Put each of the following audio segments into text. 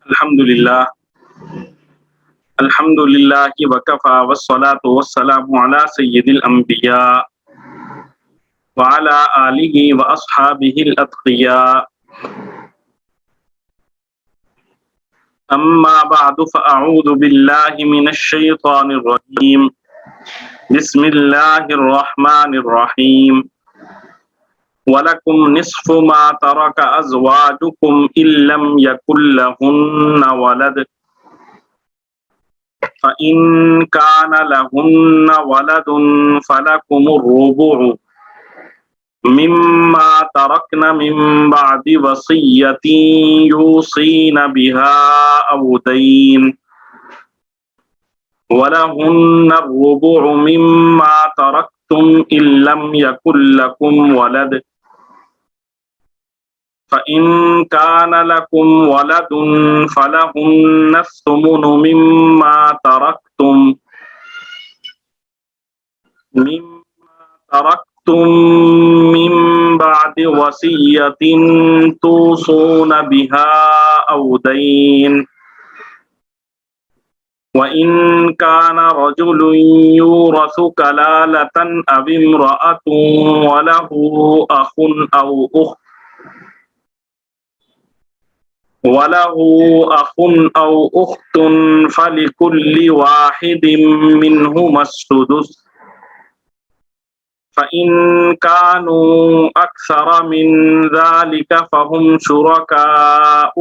الحمدللہ الحمدللہ وکفا والصلاة والسلام علی سید الانبیاء وعلی آلہ واصحابہ الاتقیاء اما بعد فاعوذ باللہ من الشیطان الرجیم بسم اللہ الرحمن الرحیم وَلَكُمْ نِصْفُ مَا تَرَكَ أَزْوَاجُكُمْ إِن لَّمْ يَكُن لَّهُنَّ وَلَدٌ فَإِن كَانَ لَهُنَّ وَلَدٌ فَلَكُمُ الرُّبُعُ مِمَّا تَرَكْنَ مِن بَعْدِ وَصِيَّةٍ يُوصِينَ بِهَا أَوْ دَيْنٍ وَلَهُنَّ الرُّبُعُ مِمَّا تَرَكْتُمْ إِن لَّمْ يَكُن لَّكُمْ وَلَدٌ فَإِن كَانَ لَكُمْ وَلَدٌ فَلَهُنَّ الثُّمُنُ مِمَّا تَرَكْتُم مِّن بَعْدِ وَصِيَّةٍ تُوصُونَ بِهَا أَوْ دَيْنٍ وَإِن كَانَ رَجُلٌ يُورَثُ كَلَالَةً أَوِ امْرَأَةٌ وَلَهُ أَخٌ أَوْ أُخْتٌ فَلِكُلِّ وَاحِدٍ مِّنْهُمَا السُّدُسُ فَإِن كَانُوا أَكْثَرَ مِن ذَلِكَ فَهُمْ شُرَكَاءُ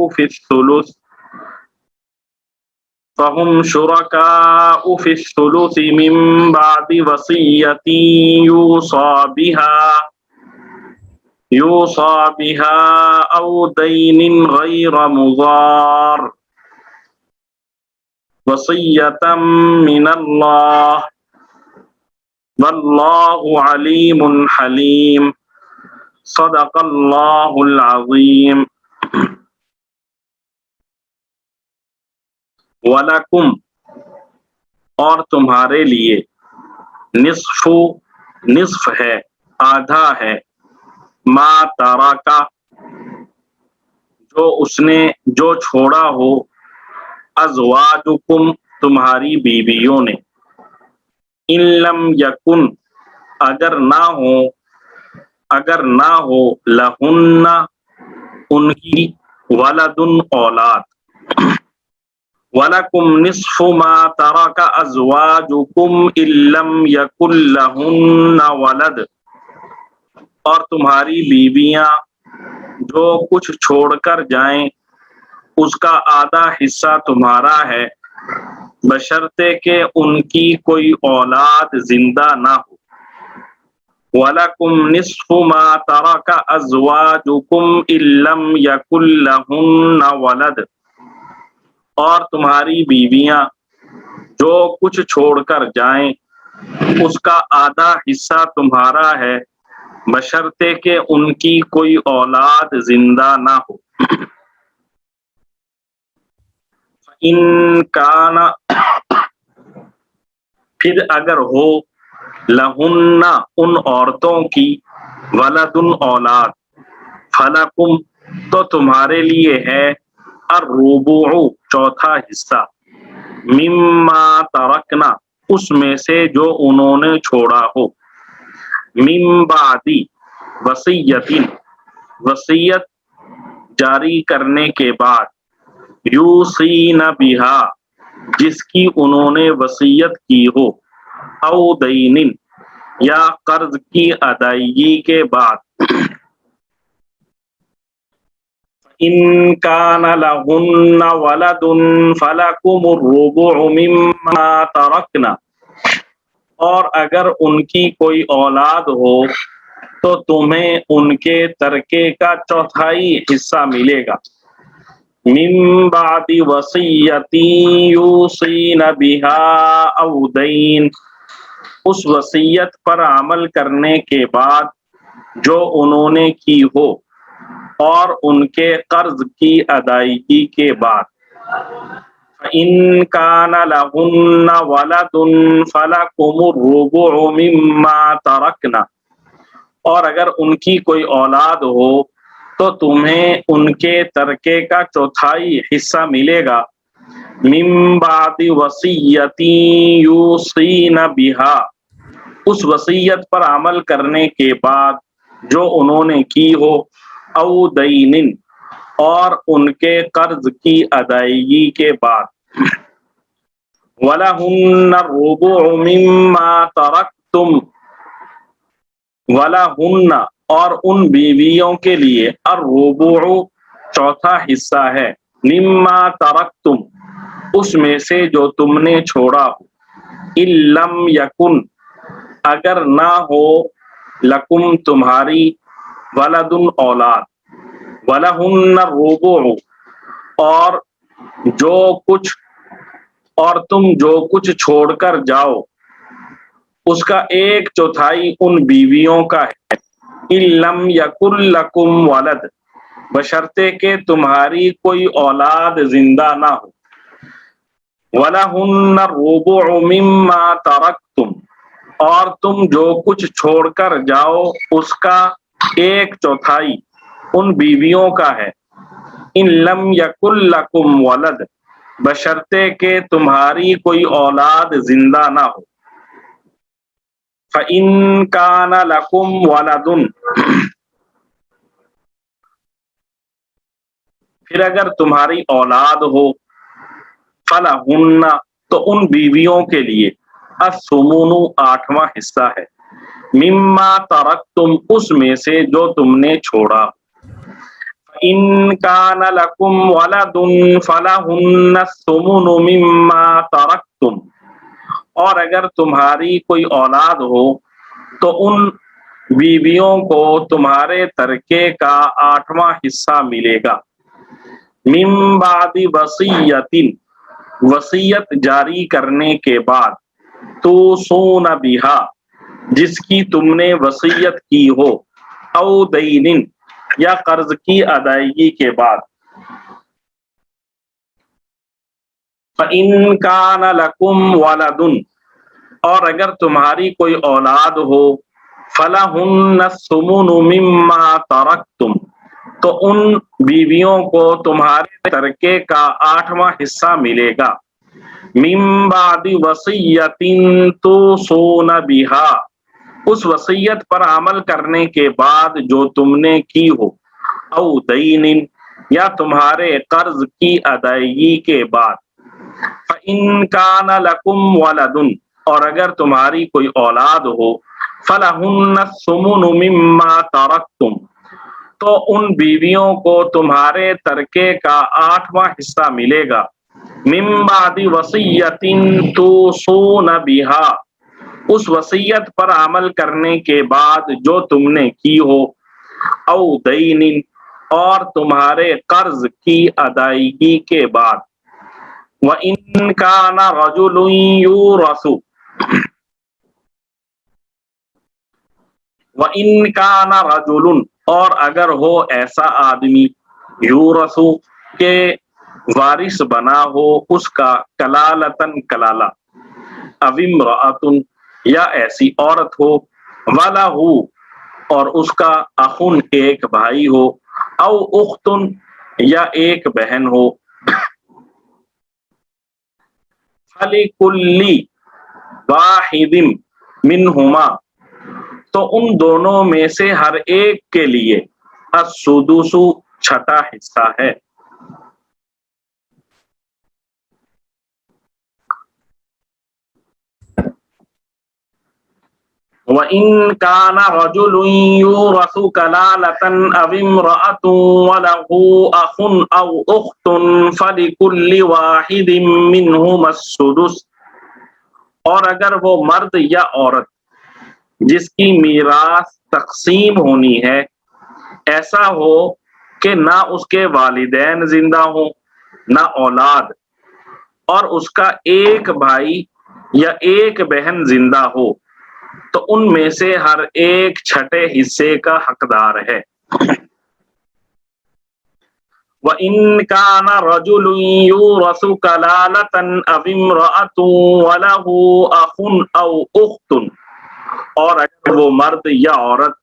فِي الثُّلُثِ مِن بَعْدِ وَصِيَّةٍ يُوصَى بِهَا أَوْ دَيْنٍ غَيْرَ مُضَارٍّ وَصِيَّةً مِّنَ اللَّهِ وَاللَّهُ عَلِيمٌ حَلِيمٌ صدق اللہ العظیم۔ وَلَكُمْ اور تمہارے لیے نصف ہے، آدھا ہے، ما ترکا جو چھوڑا ہو، ازواجکم تمہاری بیویوں نے، ان لم یکن اگر نہ ہو لہن ان کی ولدن اولاد، وَلَكُمْ نِصْفُ مَا تَرَكَ أَزْوَاجُكُمْ إِن لَّمْ يَكُن لَّهُنَّ وَلَدٌ اور تمہاری بیویاں جو کچھ چھوڑ کر جائیں اس کا آدھا حصہ تمہارا ہے، بشرطے کہ ان کی کوئی اولاد زندہ نہ ہو۔ وَلَكُمْ نِصْفُ مَا تَرَكَ أَزْوَاجُكُمْ إِن لَّمْ يَكُن لَّهُنَّ وَلَدٌ اور تمہاری بیویاں جو کچھ چھوڑ کر جائیں اس کا آدھا حصہ تمہارا ہے، بشرطے کہ ان کی کوئی اولاد زندہ نہ ہو۔ ان کان پھر اگر ہو لہن ان عورتوں کی ولدن اولاد، فلکم تو تمہارے لیے ہے الربع چوتھا حصہ، مما ترکنا اس میں سے جو انہوں نے چھوڑا ہو، من بعد وصیت وصیت جاری کرنے کے بعد، یوصین بہا جس کی انہوں نے وصیت کی ہو، او دین یا قرض کی ادائیگی کے بعد، ان کان لہن ولد فلکم الربع مما ترکنا اور اگر ان کی کوئی اولاد ہو تو تمہیں ان کے ترکے کا چوتھائی حصہ ملے گا، من بعد وصیت یوصین بہا او دین اس وصیت پر عمل کرنے کے بعد جو انہوں نے کی ہو اور ان کے قرض کی ادائیگی کے بعد، فَإِن كَانَ لَهُنَّ وَلَدٌ فَلَكُمُ الرُّبُعُ مِمَّا تَرَكْنَ اور اگر ان کی کوئی اولاد ہو تو تمہیں ان کے ترکے کا چوتھائی حصہ ملے گا، من بعد وصیت یوصین بہا، اس وصیت پر عمل کرنے کے بعد جو انہوں نے کی ہو، او دین، اور ان کے قرض کی ادائیگی کے بعد، وَلَهُنَّ الرُّبُعُ مِمَّا تَرَكْتُمْ، وَلَهُنَّ، اور ان بیویوں کے لیے، الرُّبُعُ چوتھا حصہ ہے، مِمَّا تَرَكْتُمْ اس میں سے جو تم نے چھوڑا ہو، إِن لَّمْ يَكُنْ اگر نہ ہو، لکم تمہاری، ولد اولاد، وَلَهُنَّ الرُّبُعُ اور تم جو کچھ چھوڑ کر جاؤ اس کا ایک چوتھائی ان بیویوں کا ہے، إِن لَّمْ يَكُن لَّكُمْ وَلَد، بشرطے کہ تمہاری کوئی اولاد زندہ نہ ہو، وَلَهُنَّ الرُّبُعُ مِمَّا تَرَكْتُمْ اور تم جو کچھ چھوڑ کر جاؤ اس کا ایک چوتھائی ان بیویوں کا ہے، إِن لَّمْ يَكُن لَّكُمْ وَلَد، بشرطے کہ تمہاری کوئی اولاد زندہ نہ ہو، فَإِن كَانَ لَكُمْ وَلَدٌ پھر اگر تمہاری اولاد ہو، فَلَهُنَّ تو ان بیویوں کے لیے، الثُّمُنُ آٹھواں حصہ ہے، مِمَّا تَرَكْتُمْ اس میں سے جو تم نے چھوڑا، إِن كَانَ لَكُمْ وَلَدٌ فَلَهُنَّ الثُّمُنُ مِمَّا تَرَكْتُمْ اور اگر تمہاری کوئی اولاد ہو تو ان بیویوں کو تمہارے ترکے کا آٹھواں حصہ ملے گا، من بعد وصیت وصیت جاری کرنے کے بعد، توصون بہا جس کی تم نے وصیت کی ہو، او دین یا قرض کی ادائیگی کے بعد، فَإِن كَانَ لَكُمْ وَلَدٌ اور اگر تمہاری کوئی اولاد ہو، فَلَهُنَّ الثُّمُنُ مِمَّا تَرَكْتُمْ تو ان بیویوں کو تمہارے ترکے کا آٹھواں حصہ ملے گا، من بعد وصیت توصون بہا اس وصیت پر عمل کرنے کے بعد جو تم نے کی ہو، او دین یا تمہارے قرض کی ادائیگی کے بعد، فَإِن كَانَ لَكُمْ وَلَدٌ اور اگر تمہاری کوئی اولاد ہو، فَلَهُنَّ الثُّمُنُ مِمَّا تَرَكْتُمْ تو ان بیویوں کو تمہارے ترکے کا آٹھواں حصہ ملے گا، من بعد وصیت توصون بہا اس وصیت پر عمل کرنے کے بعد جو تم نے کی ہو، او دین اور تمہارے قرض کی ادائیگی کے بعد، وَإِن كَانَ رَجُلٌ يُورَثُ وَإِن كَانَ رَجُلٌ اور اگر ہو ایسا آدمی، یورث کے وارث بنا ہو اس کا، کلالتن کلالہ، او امرأۃ یا ایسی عورت ہو، وَلَهُ اور اس کا، اخن ایک بھائی ہو، او اختن یا ایک بہن ہو، فَلِكُلِّ وَاحِدٍ مِّنْهُمَا تو ان دونوں میں سے ہر ایک کے لیے، السدس چھٹا حصہ ہے، وَإِن كَانَ رَجُلٌ يُورَثُ كَلَالَةً أَوِ امْرَأَةٌ وَلَهُ أَخٌ أَوْ أُخْتٌ فَلِكُلِّ وَاحِدٍ مِّنْهُمَا السُّدُسُ اور اگر وہ مرد یا عورت جس کی میراث تقسیم ہونی ہے ایسا ہو کہ نہ اس کے والدین زندہ ہوں نہ اولاد، اور اس کا ایک بھائی یا ایک بہن زندہ ہو، تو ان میں سے ہر ایک چھٹے حصے کا حقدار ہے، وَإِن كَانَ رَجُلٌ يُورَثُ كَلَالَةً أَوِ امْرَأَةٌ وَلَهُ أَخٌ أَوْ أُخْتٌ اور اگر وہ مرد یا عورت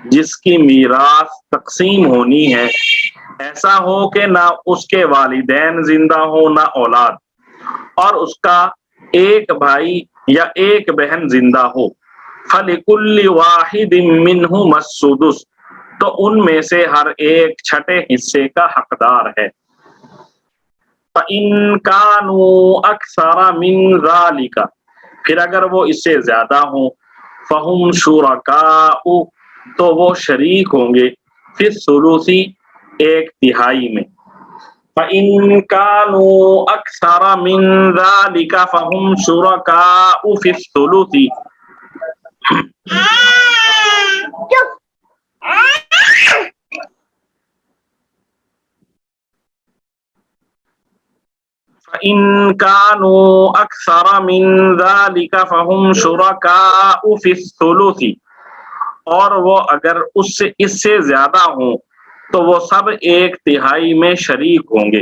جس کی میراث تقسیم ہونی ہے ایسا ہو کہ نہ اس کے والدین زندہ ہو نہ اولاد، اور اس کا ایک بھائی یا ایک بہن زندہ ہو، فَلِكُلِّ وَاحِدٍ مِّنْهُمَ السُّدُسُ، تو ان میں سے ہر ایک چھٹے حصے کا حقدار ہے۔ فَإِن كَانُوا أَكْثَرَ مِن ذَلِكَ، پھر اگر وہ اس سے زیادہ ہوں، فَهُمْ شُرَكَاءُ، تو وہ شریک ہوں گے، فِي الثُّلُثِ، ایک تہائی میں۔ فَإِن كَانُوا أَكْثَرَ مِن ذَلِكَ فَهُمْ شُرَكَاءُ فِي الثُّلُثِ، فَإِن كَانُوا أَكْثَرَ مِن ذَلِكَ فَهُمْ شُرَكَاءُ فِي الثُّلُثِ، اور وہ اگر اس سے زیادہ ہوں تو وہ سب ایک تہائی میں شریک ہوں گے۔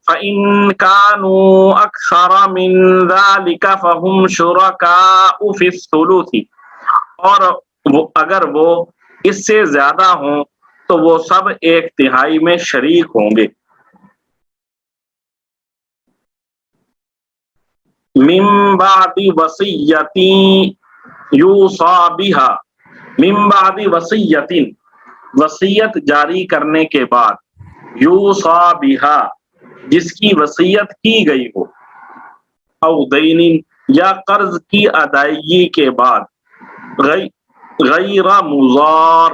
فَإِن كَانُوا أَكْثَرَ مِن ذَلِكَ فَهُمْ شُرَكَاءُ فِي الثُّلُثِ، اور اگر وہ اس سے زیادہ ہوں تو وہ سب ایک تہائی میں شریک ہوں گے۔ من بعد وصیۃ یوصی بہا، من بعد وصیۃ، وصیت جاری کرنے کے بعد، یوصی بہا، جس کی وصیت کی گئی ہو، او دین، یا قرض کی ادائیگی کے بعد، غیر مضار،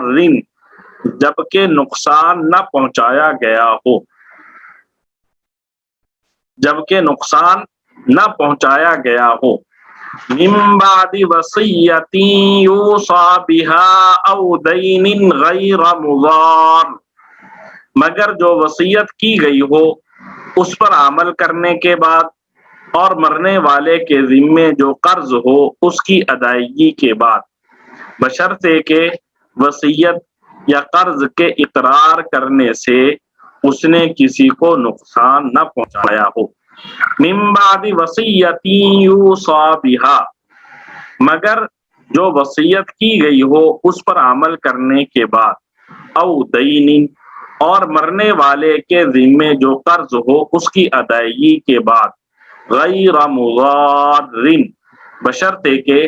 جبکہ نقصان نہ پہنچایا گیا ہو، جبکہ نقصان نہ پہنچایا گیا ہو۔ من بعد وصیۃ یوصی بہا او دین غیر مضار، مگر جو وصیت کی گئی ہو اس پر عمل کرنے کے بعد، اور مرنے والے کے ذمے جو قرض ہو اس کی ادائیگی کے بعد، بشرطے کہ وصیت یا قرض کے اقرار کرنے سے اس نے کسی کو نقصان نہ پہنچایا ہو۔ من بعد وصیۃ یوصی بہا، مگر جو وصیت کی گئی ہو اس پر عمل کرنے کے بعد، او دین، اور مرنے والے کے ذمے جو قرض ہو اس کی ادائیگی کے بعد، غیر مضار، بشرطے کہ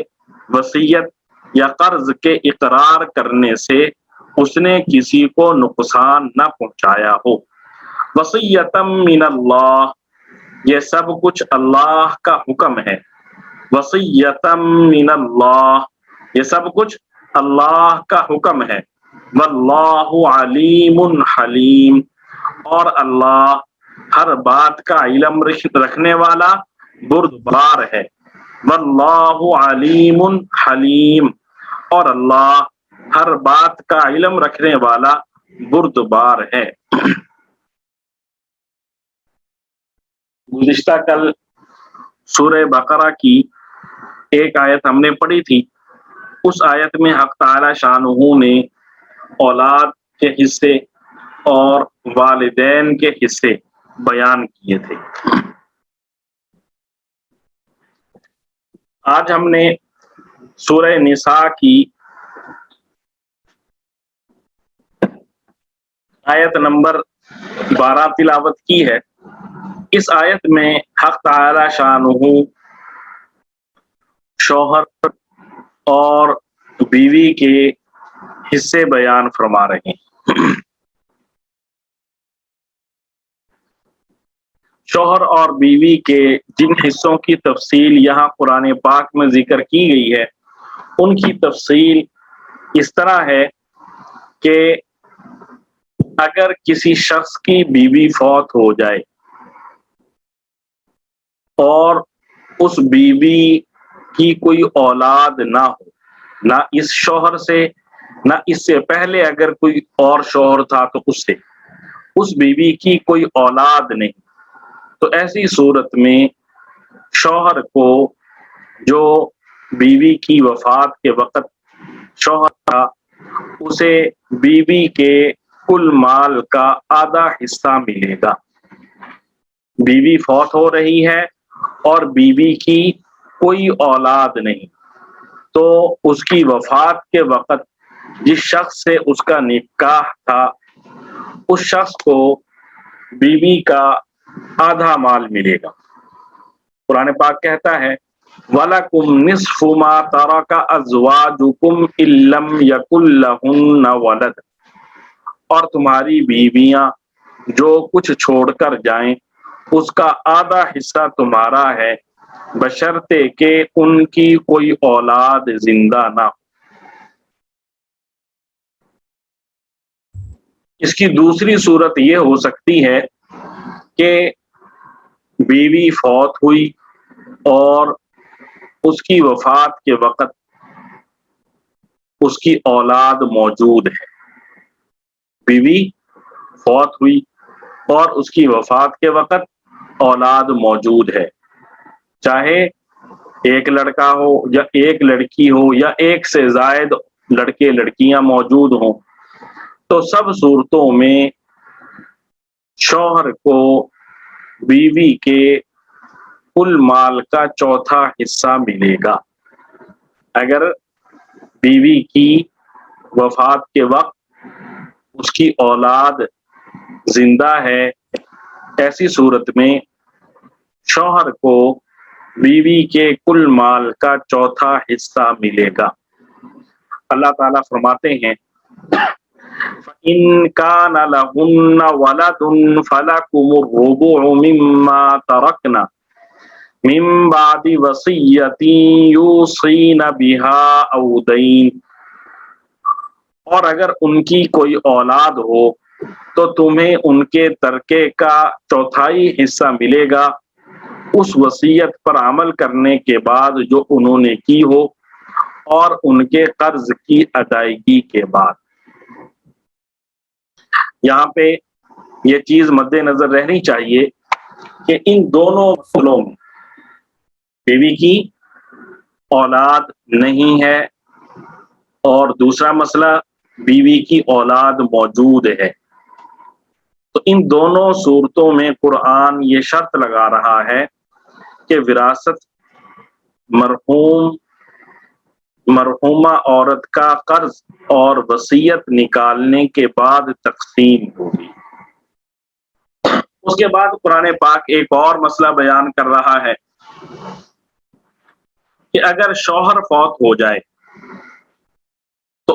وصیت یا قرض کے اقرار کرنے سے اس نے کسی کو نقصان نہ پہنچایا ہو۔ وصیۃ من اللہ، یہ سب کچھ اللہ کا حکم ہے۔ وصیۃ من اللہ، یہ سب کچھ اللہ کا حکم ہے۔ واللہ علیم حلیم، اور اللہ ہر بات کا علم رکھنے والا بردبار ہے۔ واللہ علیم حلیم، اور اللہ ہر بات کا علم رکھنے والا بردبار ہے۔ گزشتہ کل سورہ بقرہ کی ایک آیت ہم نے پڑھی تھی، اس آیت میں حق تعالی شانہ نے اولاد کے حصے اور والدین کے حصے بیان کیے تھے۔ آج ہم نے سورہ نساء کی آیت نمبر 12 تلاوت کی ہے۔ اس آیت میں حق تعالی شانہ شوہر اور بیوی کے حصے بیان فرما رہے ہیں۔ شوہر اور بیوی کے جن حصوں کی تفصیل یہاں قرآن پاک میں ذکر کی گئی ہے، ان کی تفصیل اس طرح ہے کہ اگر کسی شخص کی بیوی فوت ہو جائے اور اس بیوی کی کوئی اولاد نہ ہو، نہ اس شوہر سے نہ اس سے پہلے اگر کوئی اور شوہر تھا تو اس سے، اس بیوی کی کوئی اولاد نہیں، تو ایسی صورت میں شوہر کو جو بیوی کی وفات کے وقت شوہر تھا، اسے بیوی کے کل مال کا آدھا حصہ ملے گا۔ بیوی فوت ہو رہی ہے اور بیوی کی کوئی اولاد نہیں، تو اس کی وفات کے وقت جس شخص سے اس کا نکاح تھا اس شخص کو بیوی کا آدھا مال ملے گا۔ قرآن پاک کہتا ہے وَلَكُمْ نِصْفُ مَا تَرَكَ أَزْوَاجُكُمْ إِن لَّمْ يَكُن لَّهُنَّ وَلَدٌ، اور تمہاری بیویاں جو کچھ چھوڑ کر جائیں اس کا آدھا حصہ تمہارا ہے، بشرطے کہ ان کی کوئی اولاد زندہ نہ ہو۔ اس کی دوسری صورت یہ ہو سکتی ہے کہ بیوی فوت ہوئی اور اس کی وفات کے وقت اس کی اولاد موجود ہے۔ بیوی فوت ہوئی اور اس کی وفات کے وقت اولاد موجود ہے، چاہے ایک لڑکا ہو یا ایک لڑکی ہو یا ایک سے زائد لڑکے لڑکیاں موجود ہوں، تو سب صورتوں میں شوہر کو بیوی کے کل مال کا چوتھا حصہ ملے گا۔ اگر بیوی کی وفات کے وقت اس کی اولاد زندہ ہے، ایسی صورت میں شوہر کو بیوی کے کل مال کا چوتھا حصہ ملے گا۔ اللہ تعالیٰ فرماتے ہیں فَإِن كَانَ لَهُنَّ وَلَدٌ فَلَكُمُ الرُّبُعُ مِمَّا تَرَكْنَ مِن بَعْدِ وَصِيَّةٍ يُوصِينَ بِهَا أَوْ دَيْنٍ، اور اگر ان کی کوئی اولاد ہو تو تمہیں ان کے ترکے کا چوتھائی حصہ ملے گا، اس وصیت پر عمل کرنے کے بعد جو انہوں نے کی ہو اور ان کے قرض کی ادائیگی کے بعد۔ یہاں پہ یہ چیز مد نظر رہنی چاہیے کہ ان دونوں مسئلوں میں بیوی کی اولاد نہیں ہے اور دوسرا مسئلہ بیوی کی اولاد موجود ہے، تو ان دونوں صورتوں میں قرآن یہ شرط لگا رہا ہے کہ وراثت مرحومہ عورت کا قرض اور وصیت نکالنے کے بعد تقسیم ہوگی۔ اس کے بعد قرآن پاک ایک اور مسئلہ بیان کر رہا ہے کہ اگر شوہر فوت ہو جائے تو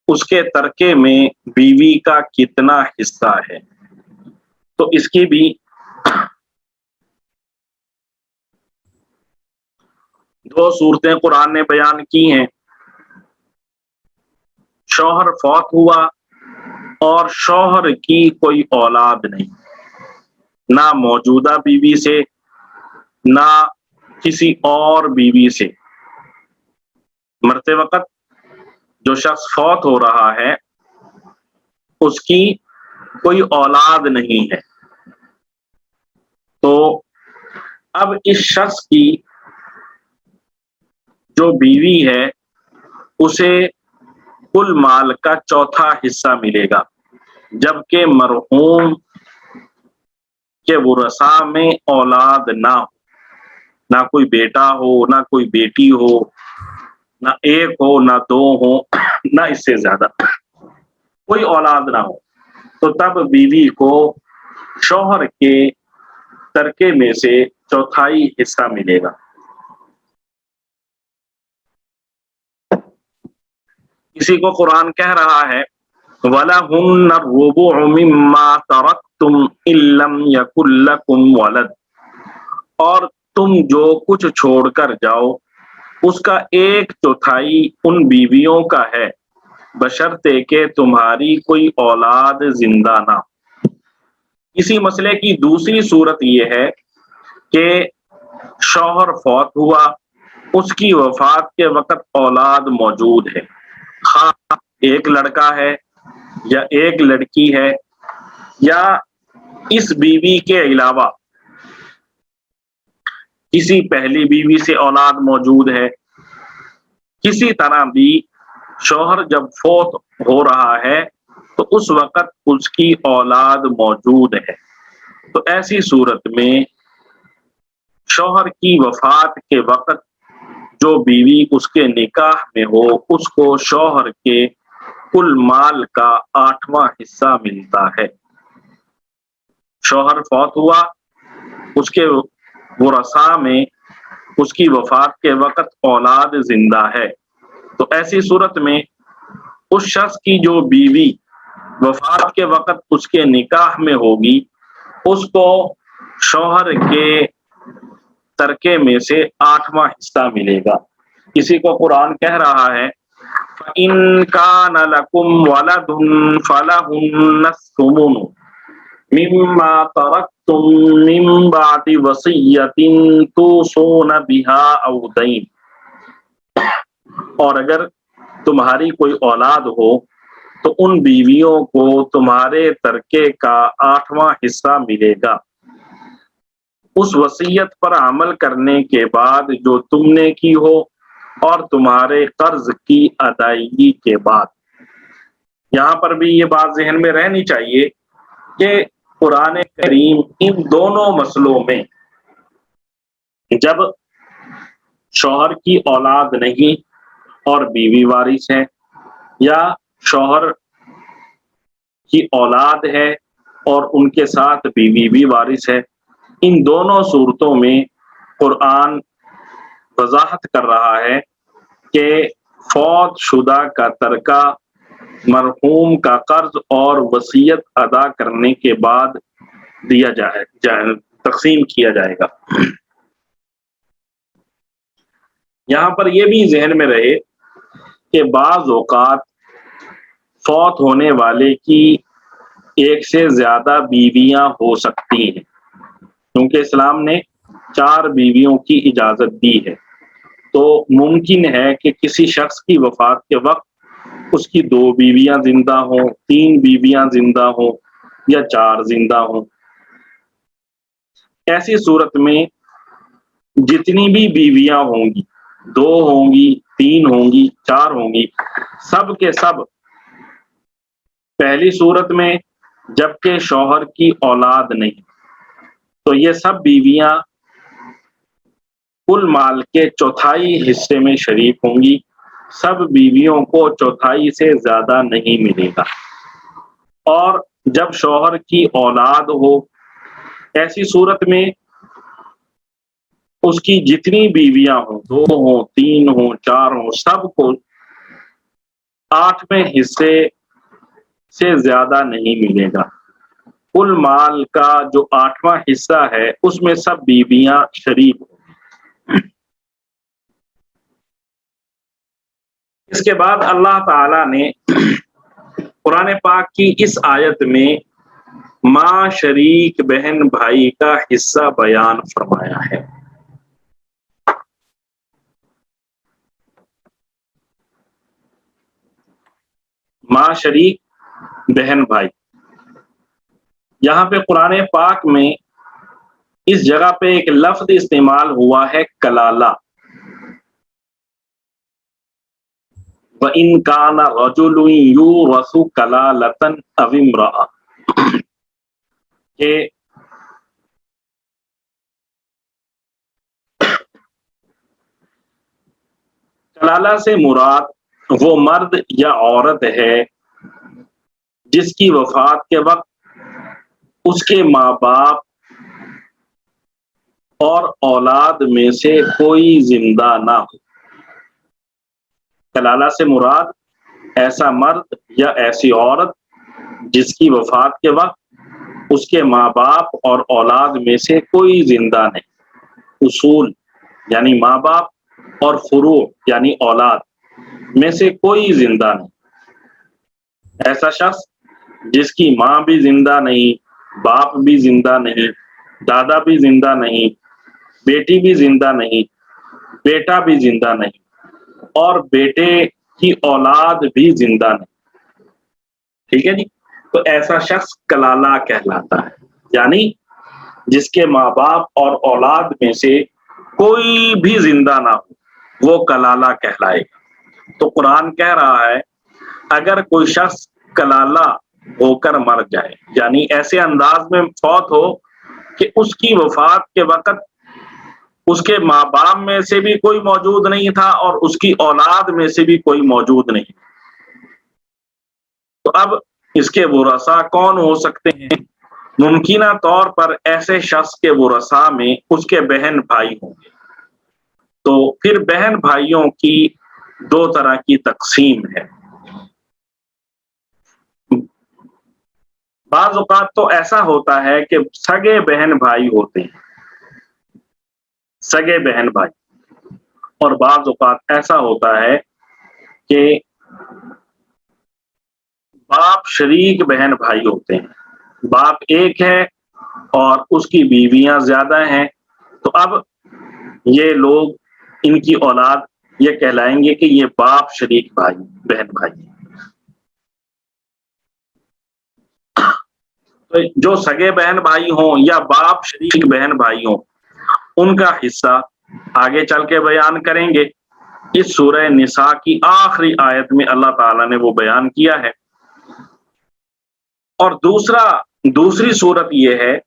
اس کے ترکے میں بیوی کا کتنا حصہ ہے، تو اس کی بھی دو صورتیں قرآن نے بیان کی ہیں۔ شوہر فوت ہوا اور شوہر کی کوئی اولاد نہیں، نہ موجودہ بیوی سے نہ کسی اور بیوی سے۔ مرتے وقت جو شخص فوت ہو رہا ہے اس کی کوئی اولاد نہیں ہے، تو اب اس شخص کی جو بیوی ہے اسے کل مال کا چوتھا حصہ ملے گا، جبکہ مرحوم کے ورثاء میں اولاد نہ ہو، نہ کوئی بیٹا ہو نہ کوئی بیٹی ہو، نہ ایک ہو نہ دو ہو نہ اس سے زیادہ، کوئی اولاد نہ ہو، تو تب بیوی کو شوہر کے ترکے میں سے چوتھائی حصہ ملے گا۔ اسی کو قرآن کہہ رہا ہے وَلَهُنَّ الرُّبُعُ مِمَّا تَرَكْتُمْ إِن لَّمْ يَكُن لَّكُمْ وَلَدٌ، اور تم جو کچھ چھوڑ کر جاؤ اس کا ایک چوتھائی ان بیویوں کا ہے، بشرطے کہ تمہاری کوئی اولاد زندہ نہ ہو۔ اسی مسئلے کی دوسری صورت یہ ہے کہ شوہر فوت ہوا، اس کی وفات کے وقت اولاد موجود ہے، خواہ ایک لڑکا ہے یا ایک لڑکی ہے یا اس بیوی کے علاوہ کسی پہلی بیوی سے اولاد موجود ہے۔ کسی طرح بھی شوہر جب فوت ہو رہا ہے تو اس وقت اس کی اولاد موجود ہے، تو ایسی صورت میں شوہر کی وفات کے وقت جو بیوی اس کے نکاح میں ہو اس کو شوہر کے کل مال کا 8واں حصہ ملتا ہے۔ شوہر فوت ہوا، اس کے ورثاء میں اس کی وفات کے وقت اولاد زندہ ہے، تو ایسی صورت میں اس شخص کی جو بیوی وفات کے وقت اس کے نکاح میں ہوگی اس کو شوہر کے ترکے میں سے 8واں حصہ ملے گا۔ اسی کو قرآن کہہ رہا ہے فَإِن كَانَ لَكُمْ وَلَدٌ فَلَهُنَّ الثُّمُنُ مِمَّا تَرَكْتُم مِّن بَعْدِ وَصِيَّةٍ تُوصُونَ بِهَا أَوْ دَيْنٍ، اور اگر تمہاری کوئی اولاد ہو تو ان بیویوں کو تمہارے ترکے کا 8واں حصہ ملے گا، اس وصیت پر عمل کرنے کے بعد جو تم نے کی ہو اور تمہارے قرض کی ادائیگی کے بعد۔ یہاں پر بھی یہ بات ذہن میں رہنی چاہیے کہ قرآن کریم ان دونوں مسئلوں میں، جب شوہر کی اولاد نہیں اور بیوی وارث ہے، یا شوہر کی اولاد ہے اور ان کے ساتھ بیوی بھی وارث ہے، ان دونوں صورتوں میں قرآن وضاحت کر رہا ہے کہ فوت شدہ کا ترکہ مرحوم کا قرض اور وصیت ادا کرنے کے بعد دیا جائے تقسیم کیا جائے گا۔ یہاں پر یہ بھی ذہن میں رہے کہ بعض اوقات فوت ہونے والے کی ایک سے زیادہ بیویاں ہو سکتی ہیں، کیونکہ اسلام نے 4 بیویوں کی اجازت دی ہے، تو ممکن ہے کہ کسی شخص کی وفات کے وقت اس کی 2 بیویاں زندہ ہوں، 3 بیویاں زندہ ہوں یا 4 زندہ ہوں۔ ایسی صورت میں جتنی بھی بیویاں ہوں گی، 2 ہوں گی، 3 ہوں گی، 4 ہوں گی، سب کے سب پہلی صورت میں جبکہ شوہر کی اولاد نہیں، تو یہ سب بیویاں کل مال کے 1/4 حصے میں شریک ہوں گی، سب بیویوں کو 1/4 سے زیادہ نہیں ملے گا۔ اور جب شوہر کی اولاد ہو، ایسی صورت میں اس کی جتنی بیویاں ہوں، 2 ہوں، 3 ہوں، 4 ہوں، سب کو 8ویں حصے سے زیادہ نہیں ملے گا۔ کل مال کا جو 8واں حصہ ہے اس میں سب بیویاں شریک ہوں۔ اس کے بعد اللہ تعالی نے قرآن پاک کی اس آیت میں ماں شریک بہن بھائی کا حصہ بیان فرمایا ہے۔ ماں شریک بہن بھائی، یہاں پہ قرآن پاک میں اس جگہ پہ ایک لفظ استعمال ہوا ہے کلالہ، وَإِن كَانَ رَجُلٌ يُورَثُ كَلَالَةً أَوِ امْرَأَةٌ، کہ کلالہ سے مراد وہ مرد یا عورت ہے جس کی وفات کے وقت اس کے ماں باپ اور اولاد میں سے کوئی زندہ نہ ہو۔ کلالہ سے مراد ایسا مرد یا ایسی عورت جس کی وفات کے وقت اس کے ماں باپ اور اولاد میں سے کوئی زندہ نہیں۔ اصول یعنی ماں باپ اور فروع یعنی اولاد میں سے کوئی زندہ نہیں۔ ایسا شخص جس کی ماں بھی زندہ نہیں، باپ بھی زندہ نہیں، دادا بھی زندہ نہیں، بیٹی بھی زندہ نہیں، بیٹا بھی زندہ نہیں، اور بیٹے کی اولاد بھی زندہ نہیں۔ ٹھیک ہے جی، تو ایسا شخص کلالہ کہلاتا ہے، یعنی جس کے ماں باپ اور اولاد میں سے کوئی بھی زندہ نہ ہو وہ کلالہ کہلائے گا۔ تو قرآن کہہ رہا ہے اگر کوئی شخص کلالہ ہو کر مر جائے، یعنی ایسے انداز میں فوت ہو کہ اس کی وفات کے وقت اس کے ماں باپ میں سے بھی کوئی موجود نہیں تھا اور اس کی اولاد میں سے بھی کوئی موجود نہیں. تو اب اس کے ورثاء کون ہو سکتے ہیں؟ ممکنہ طور پر ایسے شخص کے ورثاء میں اس کے بہن بھائی ہوں گے. تو پھر بہن بھائیوں کی دو طرح کی تقسیم ہے. بعض اوقات تو ایسا ہوتا ہے کہ سگے بہن بھائی ہوتے ہیں، سگے بہن بھائی، اور بعض اوقات ایسا ہوتا ہے کہ باپ شریک بہن بھائی ہوتے ہیں. باپ ایک ہے اور اس کی بیویاں زیادہ ہیں. تو اب یہ لوگ، ان کی اولاد یہ کہلائیں گے کہ یہ باپ شریک بھائی بہن بھائی. تو جو سگے بہن بھائی ہوں یا باپ شریک بہن بھائی ہوں، ان کا حصہ آگے چل کے بیان کریں گے. اس سورہ نساء کی آخری آیت میں اللہ تعالیٰ نے وہ بیان کیا ہے. اور دوسری صورت یہ ہے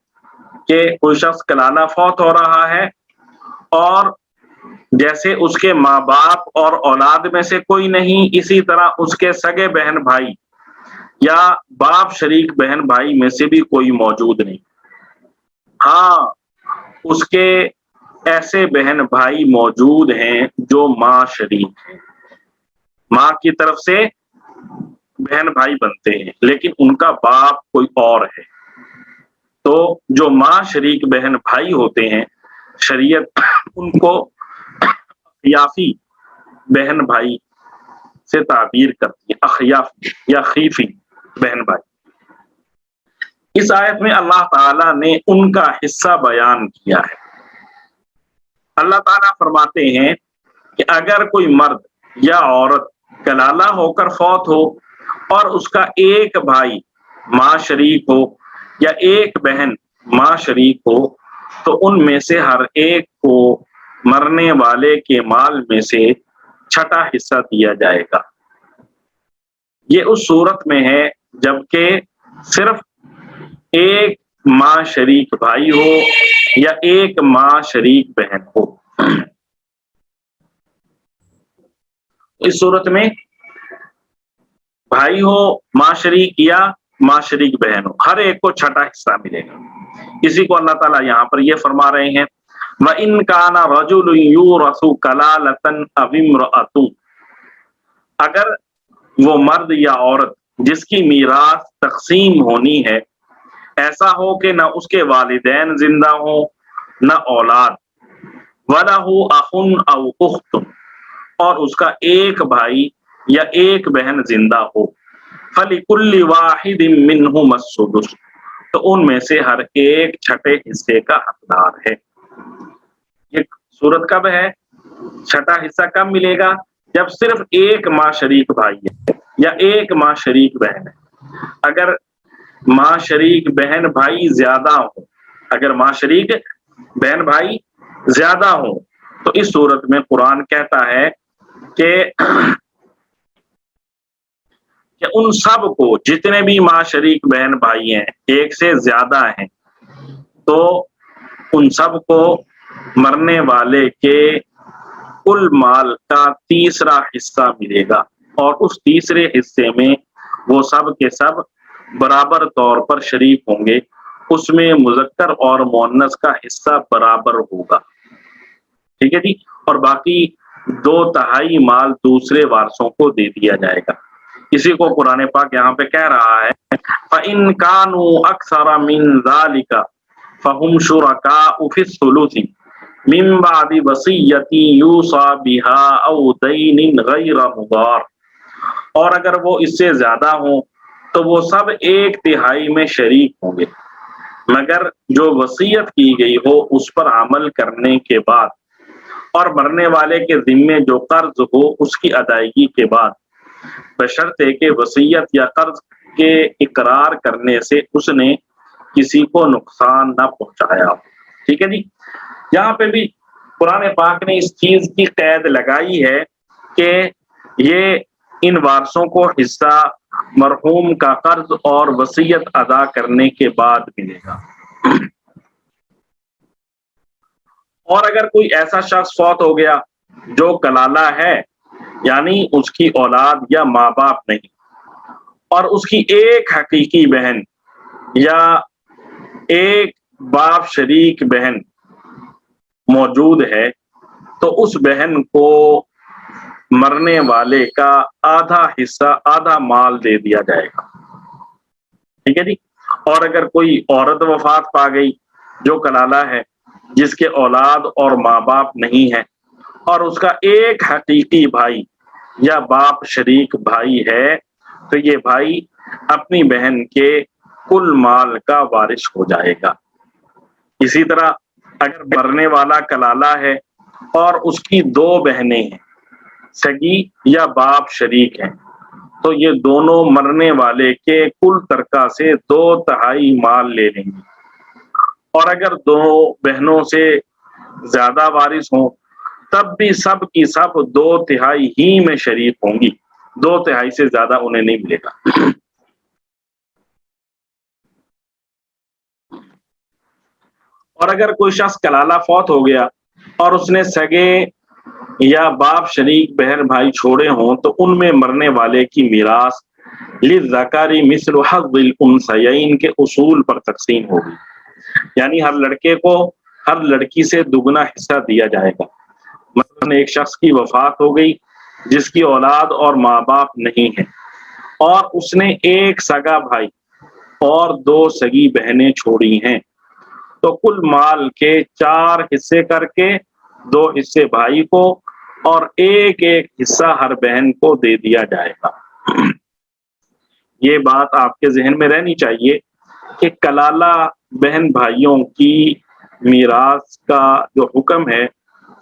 کہ کوئی شخص کلالہ فوت ہو رہا ہے اور جیسے اس کے ماں باپ اور اولاد میں سے کوئی نہیں، اسی طرح اس کے سگے بہن بھائی یا باپ شریک بہن بھائی میں سے بھی کوئی موجود نہیں. ہاں، اس کے ایسے بہن بھائی موجود ہیں جو ماں شریک ہیں، ماں کی طرف سے بہن بھائی بنتے ہیں لیکن ان کا باپ کوئی اور ہے. تو جو ماں شریک بہن بھائی ہوتے ہیں، شریعت ان کو اخیافی بہن بھائی سے تعبیر کرتی ہے، اخیافی یا خیفی بہن بھائی. اس آیت میں اللہ تعالیٰ نے ان کا حصہ بیان کیا ہے. اللہ تعالیٰ فرماتے ہیں کہ اگر کوئی مرد یا عورت کلالہ ہو کر فوت ہو اور اس کا ایک بھائی ماں شریک ہو یا ایک بہن ماں شریک ہو، تو ان میں سے ہر ایک کو مرنے والے کے مال میں سے چھٹا حصہ دیا جائے گا. یہ اس صورت میں ہے جبکہ صرف ایک ماں شریک بھائی ہو یا ایک ماں شریک بہن ہو. اس صورت میں بھائی ہو ماں شریک یا ماں شریک بہن ہو، ہر ایک کو چھٹا حصہ ملے گا. اسی کو اللہ تعالیٰ یہاں پر یہ فرما رہے ہیں وَإِن كَانَ رَجُلٌ يُورَثُ كَلَالَةً أَوِ امْرَأَةٌ، اگر وہ مرد یا عورت جس کی میراث تقسیم ہونی ہے ایسا ہو کہ نہ اس کے والدین زندہ ہوں نہ اولاد، وَلَهُ أَخٌ أَوْ أُخْتٌ، اور اس کا ایک بھائی یا ایک بہن زندہ ہو، فَلِكُلِّ وَاحِدٍ مِّنْهُمَا السُّدُسُ، تو ان میں سے ہر ایک چھٹے حصے کا حقدار ہے. یہ صورت کب ہے؟ چھٹا حصہ کب ملے گا؟ جب صرف ایک ماں شریک بھائی ہے یا ایک ماں شریک بہن ہے. اگر ماں شریک بہن بھائی زیادہ ہو، اگر ماں شریک بہن بھائی زیادہ ہو تو اس صورت میں قرآن کہتا ہے کہ ان سب کو، جتنے بھی ماں شریک بہن بھائی ہیں، ایک سے زیادہ ہیں، تو ان سب کو مرنے والے کے کل مال کا تیسرا حصہ ملے گا. اور اس تیسرے حصے میں وہ سب کے سب برابر طور پر شریک ہوں گے. اس میں مذکر اور مؤنث کا حصہ برابر ہوگا. ٹھیک ہے جی. اور باقی 2/3 مال دوسرے وارثوں کو دے دیا جائے گا. اسی کو قرآن پاک یہاں پہ کہہ رہا ہے فَإِن كَانُوا أَكْثَرَ مِن ذَلِكَ فَهُمْ شُرَكَاءُ فِي الثُّلُثِ مِن بَعْدِ وَصِيَّةٍ يُوصَى بِهَا أَوْ دَيْنٍ غَيْرَ مُضَارٍ، اور اگر وہ اس سے زیادہ ہوں تو وہ سب 1/3 میں شریک ہوں گے مگر جو وصیت کی گئی ہو اس پر عمل کرنے کے بعد، اور مرنے والے کے ذمے جو قرض ہو اس کی ادائیگی کے بعد، بشرطے کہ وصیت یا قرض کے اقرار کرنے سے اس نے کسی کو نقصان نہ پہنچایا. ٹھیک ہے جی. یہاں پہ بھی قرآن پاک نے اس چیز کی قید لگائی ہے کہ یہ ان وارثوں کو حصہ مرحوم کا قرض اور وصیت ادا کرنے کے بعد ملے گا. اور اگر کوئی ایسا شخص فوت ہو گیا جو کلالہ ہے، یعنی اس کی اولاد یا ماں باپ نہیں، اور اس کی ایک حقیقی بہن یا ایک باپ شریک بہن موجود ہے، تو اس بہن کو مرنے والے کا آدھا حصہ، آدھا مال دے دیا جائے گا، ٹھیک ہے جی۔ اور اگر کوئی عورت وفات پا گئی جو کلالہ ہے، جس کے اولاد اور ماں باپ نہیں ہے، اور اس کا ایک حقیقی بھائی یا باپ شریک بھائی ہے، تو یہ بھائی اپنی بہن کے کل مال کا وارث ہو جائے گا۔ اسی طرح اگر مرنے والا کلالہ ہے اور اس کی دو بہنیں ہیں، سگی یا باپ شریک ہیں، تو یہ دونوں مرنے والے کے کل ترکہ سے 2/3 مال لے لیں گی۔ اور اگر دو بہنوں سے زیادہ وارث ہوں تب بھی سب کی سب 2/3 ہی میں شریک ہوں گی، 2/3 سے زیادہ انہیں نہیں ملے گا۔ اور اگر کوئی شخص کلالہ فوت ہو گیا اور اس نے سگے یا باپ شریک بہن بھائی چھوڑے ہوں، تو ان میں مرنے والے کی میراث للذکر مثل حظ الانثیین کے اصول پر تقسیم ہوگی، یعنی ہر لڑکے کو ہر لڑکی سے دگنا حصہ دیا جائے گا۔ مثلا ایک شخص کی وفات ہو گئی جس کی اولاد اور ماں باپ نہیں ہے، اور اس نے ایک سگا بھائی اور 2 سگی بہنیں چھوڑی ہیں، تو کل مال کے 4 حصے کر کے 2 حصے بھائی کو اور ایک حصہ ہر بہن کو دے دیا جائے گا۔ یہ بات آپ کے ذہن میں رہنی چاہیے کہ کلالہ بہن بھائیوں کی میراث کا جو حکم ہے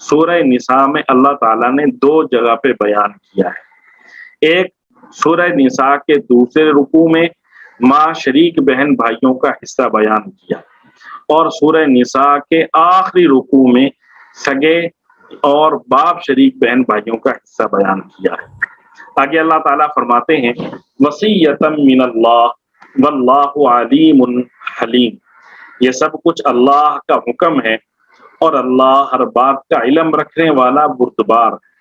سورہ نساء میں اللہ تعالیٰ نے 2 جگہ پہ بیان کیا ہے۔ ایک سورہ نساء کے دوسرے رکوع میں ماں شریک بہن بھائیوں کا حصہ بیان کیا، اور سورہ نساء کے آخری رکوع میں سگے اور باپ شریک بہن بھائیوں کا حصہ بیان کیا ہے۔ آگے اللہ تعالیٰ فرماتے ہیں وصیۃً من اللہ واللہ علیم حلیم، یہ سب کچھ اللہ کا حکم ہے اور اللہ ہر بات کا علم رکھنے والا بردبار ہے۔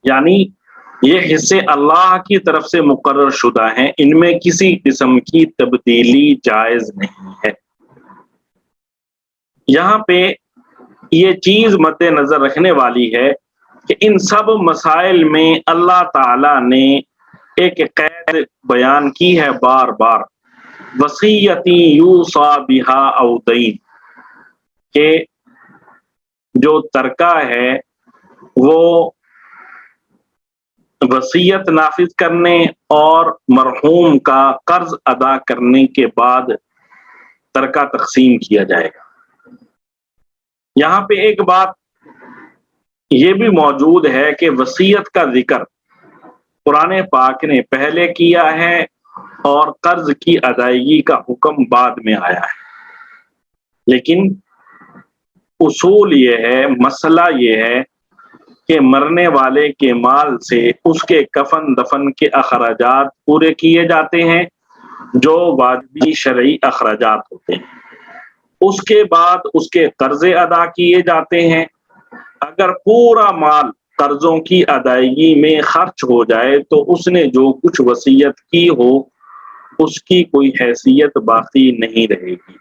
یعنی یہ حصے اللہ کی طرف سے مقرر شدہ ہیں، ان میں کسی قسم کی تبدیلی جائز نہیں ہے۔ یہاں پہ یہ چیز مد نظر رکھنے والی ہے کہ ان سب مسائل میں اللہ تعالی نے ایک قید بیان کی ہے بار بار، وصیتی یوصی بہا او دین، کہ جو ترکہ ہے وہ وصیت نافذ کرنے اور مرحوم کا قرض ادا کرنے کے بعد ترکہ تقسیم کیا جائے گا۔ یہاں پہ ایک بات یہ بھی موجود ہے کہ وصیت کا ذکر قرآن پاک نے پہلے کیا ہے اور قرض کی ادائیگی کا حکم بعد میں آیا ہے، لیکن اصول یہ ہے، مسئلہ یہ ہے کہ مرنے والے کے مال سے اس کے کفن دفن کے اخراجات پورے کیے جاتے ہیں جو واجبی شرعی اخراجات ہوتے ہیں، اس کے بعد اس کے قرضے ادا کیے جاتے ہیں۔ اگر پورا مال قرضوں کی ادائیگی میں خرچ ہو جائے تو اس نے جو کچھ وصیت کی ہو اس کی کوئی حیثیت باقی نہیں رہے گی،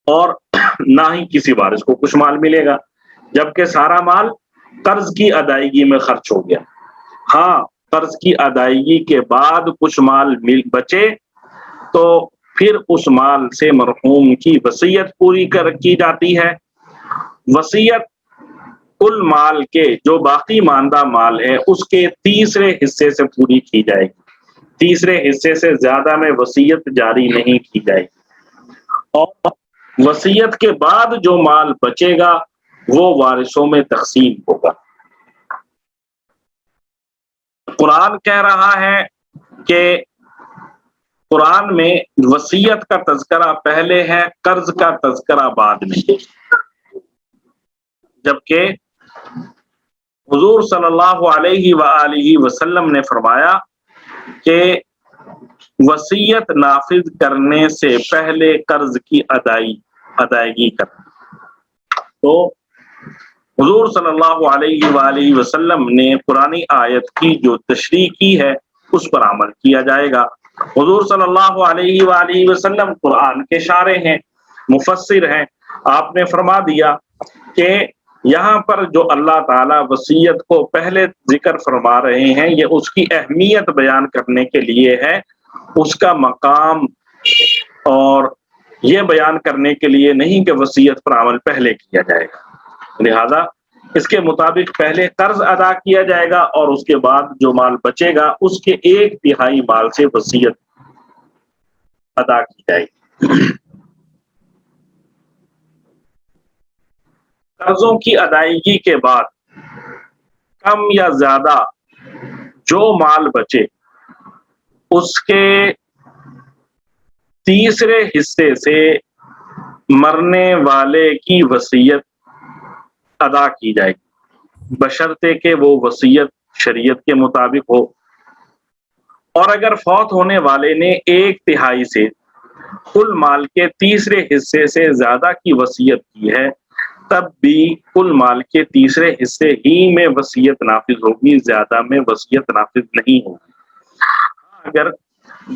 اور نہ ہی کسی وارث کو کچھ مال ملے گا، جبکہ سارا مال قرض کی ادائیگی میں خرچ ہو گیا۔ ہاں، قرض کی ادائیگی کے بعد کچھ مال بچے تو پھر اس مال سے مرحوم کی وصیت پوری کی جاتی ہے۔ وصیت کل مال کے جو باقی ماندہ مال ہے اس کے تیسرے حصے سے پوری کی جائے گی، تیسرے حصے سے زیادہ میں وصیت جاری نہیں کی جائے گی، اور وصیت کے بعد جو مال بچے گا وہ وارثوں میں تقسیم ہوگا۔ قرآن کہہ رہا ہے کہ قرآن میں وصیت کا تذکرہ پہلے ہے، قرض کا تذکرہ بعد میں۔ جبکہ حضور صلی اللہ علیہ وآلہ وسلم نے فرمایا کہ وصیت نافذ کرنے سے پہلے قرض کی ادائیگی کرنا۔ تو حضور صلی اللہ علیہ وآلہ وسلم نے پرانی آیت کی جو تشریح کی ہے اس پر عمل کیا جائے گا۔ حضور صلی اللہ علیہ وآلہ وسلم قرآن کے شارح ہیں، مفسر ہیں۔ آپ نے فرما دیا کہ یہاں پر جو اللہ تعالیٰ وصیت کو پہلے ذکر فرما رہے ہیں یہ اس کی اہمیت بیان کرنے کے لیے ہے، اس کا مقام، اور یہ بیان کرنے کے لیے نہیں کہ وصیت پر عمل پہلے کیا جائے گا۔ لہذا اس کے مطابق پہلے قرض ادا کیا جائے گا اور اس کے بعد جو مال بچے گا اس کے 1/3 مال سے وصیت ادا کی جائے گی۔ قرضوں کی ادائیگی کے بعد کم یا زیادہ جو مال بچے اس کے تیسرے حصے سے مرنے والے کی وصیت ادا کی جائے گی، بشرطے کہ وہ وصیت شریعت کے مطابق ہو۔ اور اگر فوت ہونے والے نے 1/3 سے کل مال کے تیسرے حصے سے زیادہ کی وصیت کی ہے تب بھی کل مال کے تیسرے حصے ہی میں وصیت نافذ ہوگی، زیادہ میں وصیت نافذ نہیں ہوگی۔ اگر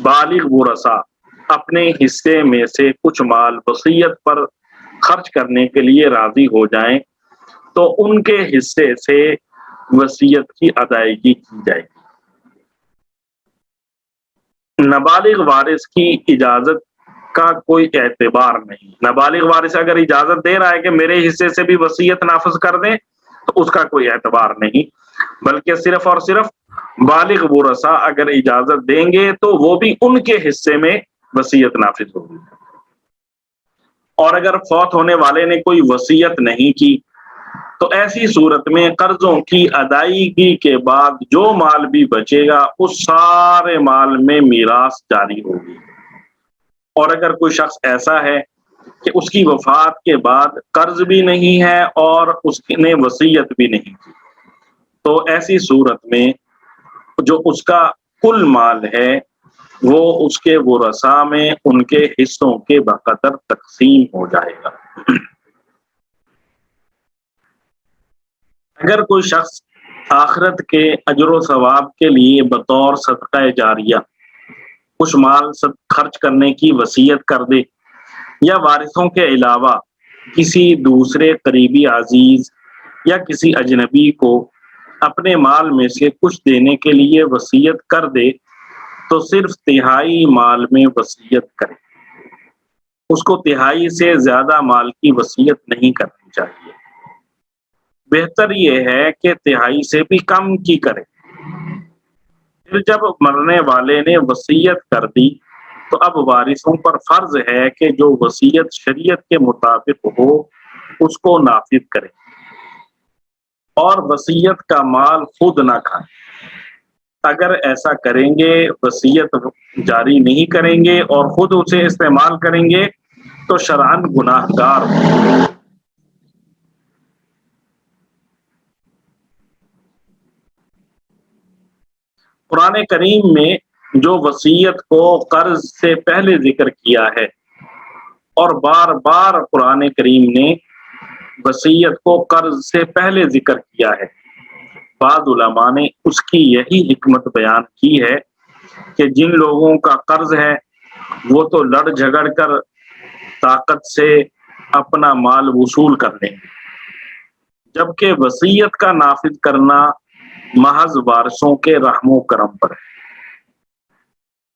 بالغ ورثاء اپنے حصے میں سے کچھ مال وصیت پر خرچ کرنے کے لیے راضی ہو جائیں تو ان کے حصے سے وصیت کی ادائیگی کی جائے گی۔ نابالغ وارث کی اجازت کا کوئی اعتبار نہیں۔ نابالغ وارث اگر اجازت دے رہا ہے کہ میرے حصے سے بھی وصیت نافذ کر دیں تو اس کا کوئی اعتبار نہیں، بلکہ صرف اور صرف بالغ ورثاء اگر اجازت دیں گے تو وہ بھی ان کے حصے میں وصیت نافذ ہوگی۔ اور اگر فوت ہونے والے نے کوئی وصیت نہیں کی تو ایسی صورت میں قرضوں کی ادائیگی کے بعد جو مال بھی بچے گا اس سارے مال میں میراث جاری ہوگی۔ اور اگر کوئی شخص ایسا ہے کہ اس کی وفات کے بعد قرض بھی نہیں ہے اور اس نے وصیت بھی نہیں کی تو ایسی صورت میں جو اس کا کل مال ہے وہ اس کے ورثاء میں ان کے حصوں کے بقدر تقسیم ہو جائے گا۔ اگر کوئی شخص آخرت کے اجر و ثواب کے لیے بطور صدقہ جاریہ کچھ مال خرچ کرنے کی وصیت کر دے یا وارثوں کے علاوہ کسی دوسرے قریبی عزیز یا کسی اجنبی کو اپنے مال میں سے کچھ دینے کے لیے وصیت کر دے تو صرف تہائی مال میں وصیت کرے، اس کو تہائی سے زیادہ مال کی وصیت نہیں کرنی چاہیے۔ بہتر یہ ہے کہ تہائی سے بھی کم کی کرے۔ پھر جب مرنے والے نے وصیت کر دی تو اب وارثوں پر فرض ہے کہ جو وصیت شریعت کے مطابق ہو اس کو نافذ کرے اور وصیت کا مال خود نہ کھائیں۔ اگر ایسا کریں گے، وصیت جاری نہیں کریں گے اور خود اسے استعمال کریں گے تو شرعاً گناہ گار ہوں۔ قرآن کریم میں جو وصیت کو قرض سے پہلے ذکر کیا ہے اور بار بار قرآن کریم نے وصیت کو قرض سے پہلے ذکر کیا ہے، بعض علماء نے اس کی یہی حکمت بیان کی ہے کہ جن لوگوں کا قرض ہے وہ تو لڑ جھگڑ کر طاقت سے اپنا مال وصول کر لیں گے، جبکہ وصیت کا نافذ کرنا محض وارثوں کے رحم و کرم پر ہے۔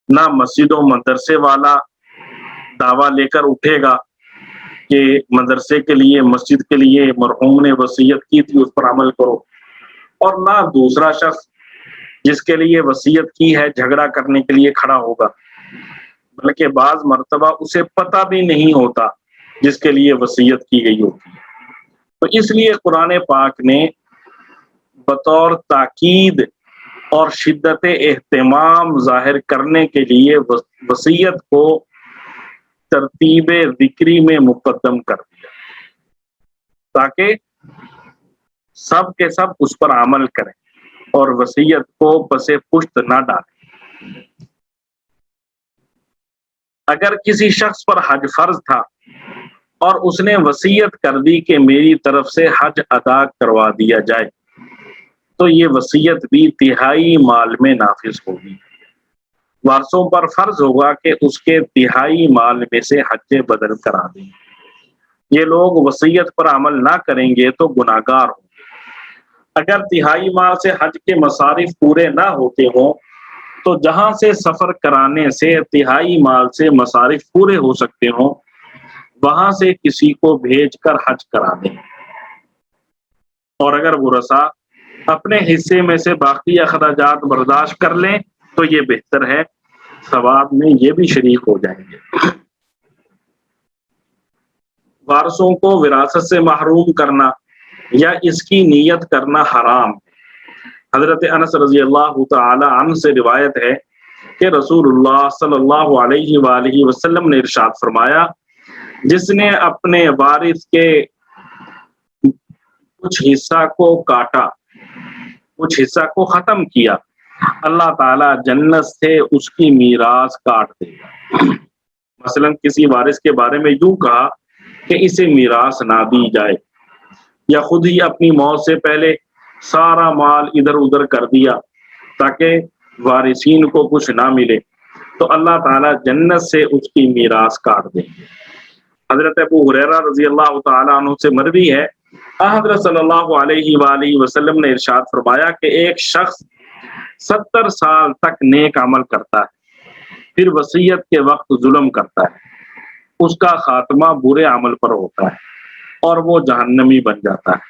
نہ مسجد و مدرسے والا دعویٰ لے کر اٹھے گا کہ مدرسے کے لیے، مسجد کے لیے مرحوم نے وصیت کی تھی اس پر عمل کرو، اور نہ دوسرا شخص جس کے لیے وصیت کی ہے جھگڑا کرنے کے لیے کھڑا ہوگا، بلکہ بعض مرتبہ اسے پتہ بھی نہیں ہوتا جس کے لیے وصیت کی گئی ہوتی ہے۔ تو اس لیے قرآن پاک نے بطور تاکید اور شدت اہتمام ظاہر کرنے کے لیے وصیت کو ترتیب ذکری میں مقدم کر دیا تاکہ سب کے سب اس پر عمل کریں اور وصیت کو پس پشت نہ ڈالیں۔ اگر کسی شخص پر حج فرض تھا اور اس نے وصیت کر دی کہ میری طرف سے حج ادا کروا دیا جائے، تو یہ وصیت بھی تہائی مال میں نافذ ہوگی۔ وارثوں پر فرض ہوگا کہ اس کے تہائی مال میں سے حج بدل کرا دیں۔ یہ لوگ وصیت پر عمل نہ کریں گے تو گناہگار ہوں گے۔ اگر تہائی مال سے حج کے مصارف پورے نہ ہوتے ہوں تو جہاں سے سفر کرانے سے تہائی مال سے مصارف پورے ہو سکتے ہوں وہاں سے کسی کو بھیج کر حج کرا دیں۔ اور اگر ورثاء اپنے حصے میں سے باقی اخراجات برداشت کر لیں تو یہ بہتر ہے، ثواب میں یہ بھی شریک ہو جائیں گے۔ وارثوں کو وراثت سے محروم کرنا یا اس کی نیت کرنا حرام ہے۔ حضرت انس رضی اللہ تعالی عنہ سے روایت ہے کہ رسول اللہ صلی اللہ علیہ وآلہ وسلم نے ارشاد فرمایا، جس نے اپنے وارث کے کچھ حصہ کو کاٹا، کچھ حصہ کو ختم کیا، اللہ تعالیٰ جنت سے اس کی میراث کاٹ دے گا۔ مثلا کسی وارث کے بارے میں یوں کہا کہ اسے میراث نہ دی جائے، یا خود ہی اپنی موت سے پہلے سارا مال ادھر ادھر کر دیا تاکہ وارثین کو کچھ نہ ملے، تو اللہ تعالیٰ جنت سے اس کی میراث کاٹ دیں گے۔ حضرت ابو ہریرہ رضی اللہ تعالیٰ عنہ سے مروی ہے، حضرت صلی اللہ علیہ وآلہ وسلم نے ارشاد فرمایا کہ ایک شخص 70 سال تک نیک عمل کرتا ہے، پھر وصیت کے وقت ظلم کرتا ہے، اس کا خاتمہ برے عمل پر ہوتا ہے اور وہ جہنمی بن جاتا ہے۔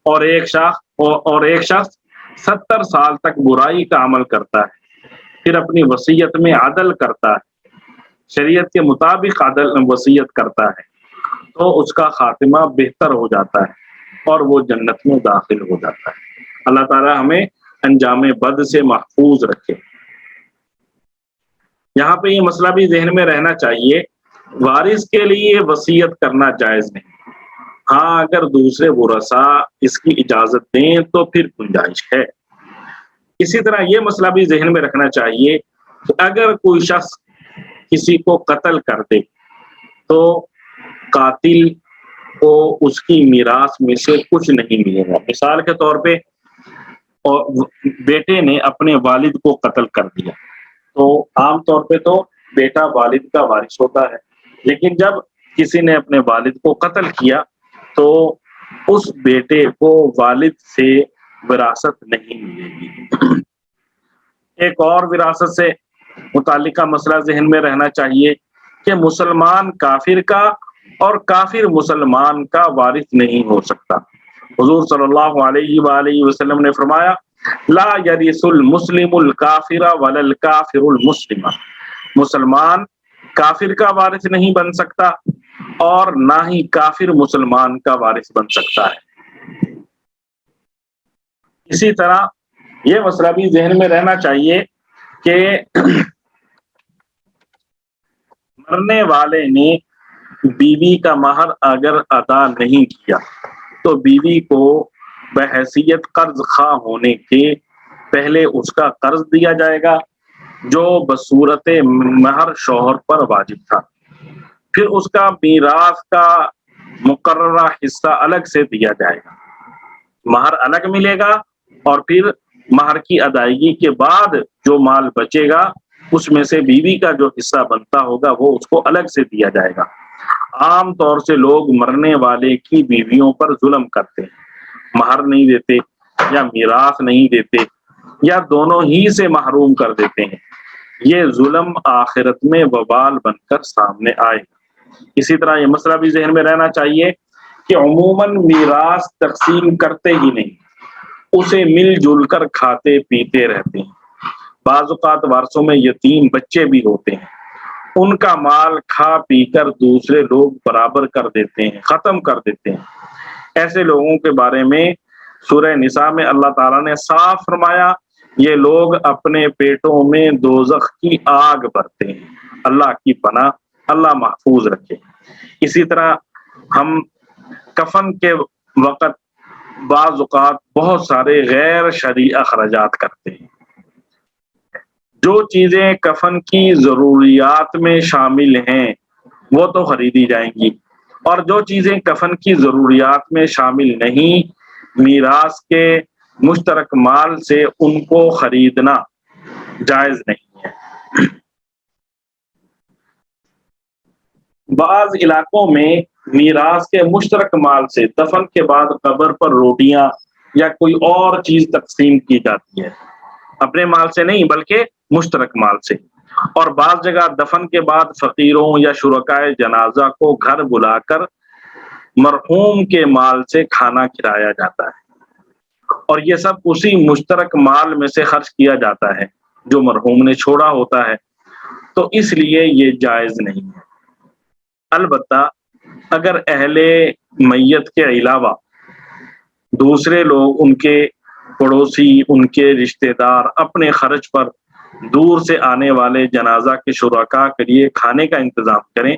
اور ایک شخص 70 سال تک برائی کا عمل کرتا ہے، پھر اپنی وصیت میں عدل کرتا ہے، شریعت کے مطابق عدل وصیت کرتا ہے، تو اس کا خاتمہ بہتر ہو جاتا ہے اور وہ جنت میں داخل ہو جاتا ہے۔ اللہ تعالیٰ ہمیں انجام بد سے محفوظ رکھے۔ یہاں پہ یہ مسئلہ بھی ذہن میں رہنا چاہیے، وارث کے لیے وصیت کرنا جائز نہیں، ہاں اگر دوسرے ورثاء اس کی اجازت دیں تو پھر گنجائش ہے۔ اسی طرح یہ مسئلہ بھی ذہن میں رکھنا چاہیے کہ اگر کوئی شخص کسی کو قتل کر دے تو قاتل کو اس کی میراث میں سے کچھ نہیں ملے گا۔ مثال کے طور پہ بیٹے نے اپنے والد کو قتل کر دیا تو عام طور پہ تو بیٹا والد کا وارث ہوتا ہے، لیکن جب کسی نے اپنے والد کو قتل کیا تو اس بیٹے کو والد سے وراثت نہیں ملے گی۔ ایک اور وراثت سے متعلقہ مسئلہ ذہن میں رہنا چاہیے کہ مسلمان کافر کا اور کافر مسلمان کا وارث نہیں ہو سکتا۔ حضور صلی اللہ علیہ وآلہ وسلم نے فرمایا، لا یرث المسلم الکافر ولا الکافر المسلم، مسلمان کافر کا وارث نہیں بن سکتا اور نہ ہی کافر مسلمان کا وارث بن سکتا ہے۔ اسی طرح یہ مسئلہ بھی ذہن میں رہنا چاہیے کہ مرنے والے نے بیوی کا مہر اگر ادا نہیں کیا تو بیوی کو بحیثیت قرض خواہ ہونے کے پہلے اس کا قرض دیا جائے گا جو بصورت مہر شوہر پر واجب تھا، پھر اس کا میراث کا مقررہ حصہ الگ سے دیا جائے گا، مہر الگ ملے گا اور پھر مہر کی ادائیگی کے بعد جو مال بچے گا اس میں سے بیوی کا جو حصہ بنتا ہوگا وہ اس کو الگ سے دیا جائے گا۔ عام طور سے لوگ مرنے والے کی بیویوں پر ظلم کرتے ہیں، مہر نہیں دیتے یا میراث نہیں دیتے یا دونوں ہی سے محروم کر دیتے ہیں۔ یہ ظلم آخرت میں وبال بن کر سامنے آئے گا۔ اسی طرح یہ مسئلہ بھی ذہن میں رہنا چاہیے کہ عموماً میراث تقسیم کرتے ہی نہیں، اسے مل جل کر کھاتے پیتے رہتے ہیں۔ بعض اوقات وارثوں میں یتیم بچے بھی ہوتے ہیں، ان کا مال کھا پی کر دوسرے لوگ برابر کر دیتے ہیں، ختم کر دیتے ہیں۔ ایسے لوگوں کے بارے میں سورہ نساء میں اللہ تعالیٰ نے صاف فرمایا، یہ لوگ اپنے پیٹوں میں دوزخ کی آگ بھرتے ہیں۔ اللہ کی پناہ، اللہ محفوظ رکھے۔ اسی طرح ہم کفن کے وقت بعض اوقات بہت سارے غیر شرعی اخراجات کرتے ہیں۔ جو چیزیں کفن کی ضروریات میں شامل ہیں وہ تو خریدی جائیں گی، اور جو چیزیں کفن کی ضروریات میں شامل نہیں، میراث کے مشترک مال سے ان کو خریدنا جائز نہیں ہے۔ بعض علاقوں میں میراث کے مشترک مال سے دفن کے بعد قبر پر روٹیاں یا کوئی اور چیز تقسیم کی جاتی ہے، اپنے مال سے نہیں بلکہ مشترک مال سے۔ اور بعض جگہ دفن کے بعد فقیروں یا شرکائے جنازہ کو گھر بلا کر مرحوم کے مال سے کھانا کھلایا جاتا ہے، اور یہ سب اسی مشترک مال میں سے خرچ کیا جاتا ہے جو مرحوم نے چھوڑا ہوتا ہے، تو اس لیے یہ جائز نہیں ہے۔ البتہ اگر اہل میت کے علاوہ دوسرے لوگ، ان کے پڑوسی، ان کے رشتہ دار اپنے خرچ پر دور سے آنے والے جنازہ کے شرکاء کے لیے کھانے کا انتظام کریں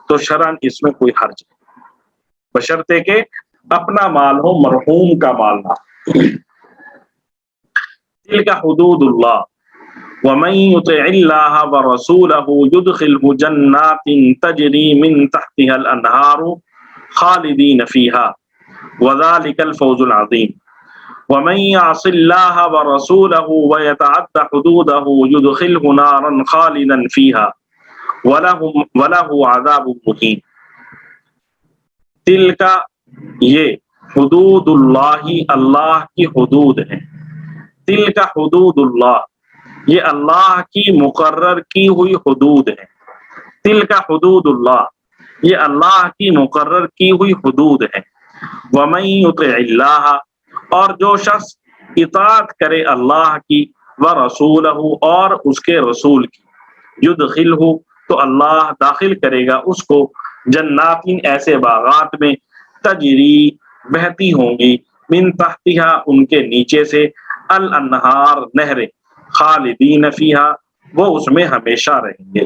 تو شرعاً اس میں کوئی حرج نہیں، بشرطے کہ اپنا مال ہو، مرحوم کا مال نہ۔ تلک حدود اللہ ومن يطع الله ورسوله يدخله جنات تجري من تحتها الانهار خالدين فيها وذلك الفوز العظيم ومن يعص الله ورسوله ويتعد حدوده يدخله نارا خالدا فيها وله عذاب مهين۔ تلک یہ حدود اللہ، اللہ کی حدود ہیں۔ تلک حدود اللہ، یہ اللہ کی مقرر کی ہوئی حدود ہے۔ تلک حدود اللہ، یہ اللہ کی مقرر کی ہوئی حدود ہے۔ ومن یطع اللہ، اور جو شخص اطاعت کرے اللہ کی، ورسولہ، اور اس کے رسول کی، یدخلہ، تو اللہ داخل کرے گا اس کو، جنات، ایسے باغات میں، تجری، بہتی ہوں گی، من تحتہا، ان کے نیچے سے، الانہار، نہریں، خالدین فیہا، وہ اس میں ہمیشہ رہیں گے۔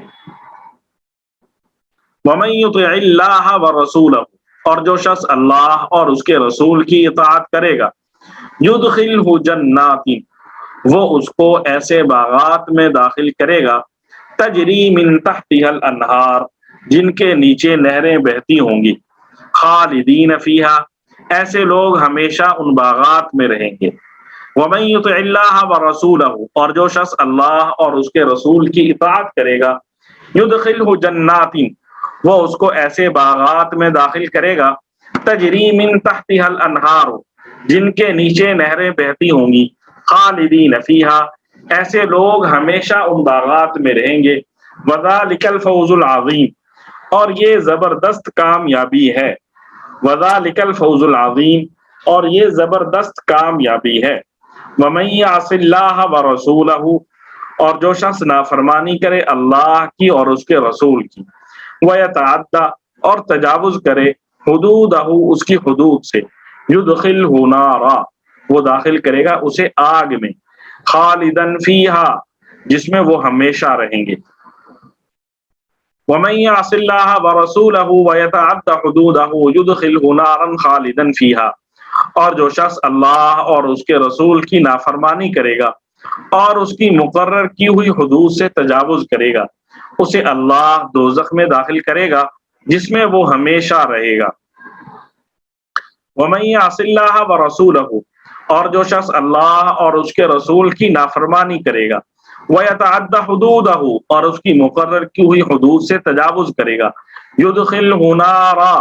ومن یطع اللہ ورسولہ، اور جو شخص اللہ اور اس کے رسول کی اطاعت کرے گا، یدخلہ جنات، وہ اس کو ایسے باغات میں داخل کرے گا، تجری من تحتها الانہار، جن کے نیچے نہریں بہتی ہوں گی، خالدین فیہا، ایسے لوگ ہمیشہ ان باغات میں رہیں گے۔ ومن یطع اللہ ورسولہ، اور جو شخص اللہ اور اس کے رسول کی اطاعت کرے گا، یدخلہ جنات، وہ اس کو ایسے باغات میں داخل کرے گا، تجری من تحتها الانہار، جن کے نیچے نہریں بہتی ہوں گی، خالدین فیہا، ایسے لوگ ہمیشہ ان باغات میں رہیں گے۔ وذالک الفوز العظیم، اور یہ زبردست کامیابی ہے۔ وذالک الفوز العظیم، اور یہ زبردست کامیابی ہے۔ ومن یعص اللہ ورسولہ، اور جو شخص نافرمانی کرے اللہ کی اور اس کے رسول کی، ویتعدی، اور تجاوز کرے، حدودہ، اس کی حدود سے، یدخلہ نارا، وہ داخل کرے گا اسے آگ میں، خالدن فیہا، جس میں وہ ہمیشہ رہیں گے۔ ومن یعص اللہ ورسولہ ویتعدی حدودہ یدخلہ نارا خالدا فیہا، اور جو شخص اللہ اور اس کے رسول کی نافرمانی کرے گا اور اس کی مقرر کی ہوئی حدود سے تجاوز کرے گا، اسے اللہ دوزخ میں داخل کرے گا جس میں وہ ہمیشہ رہے گا۔ ومن یعص اللہ ورسولہ، اور جو شخص اللہ اور اس کے رسول کی نافرمانی کرے گا، ویتعدی حدودہ، اور اس کی مقرر کی ہوئی حدود سے تجاوز کرے گا، یدخلہ نارا،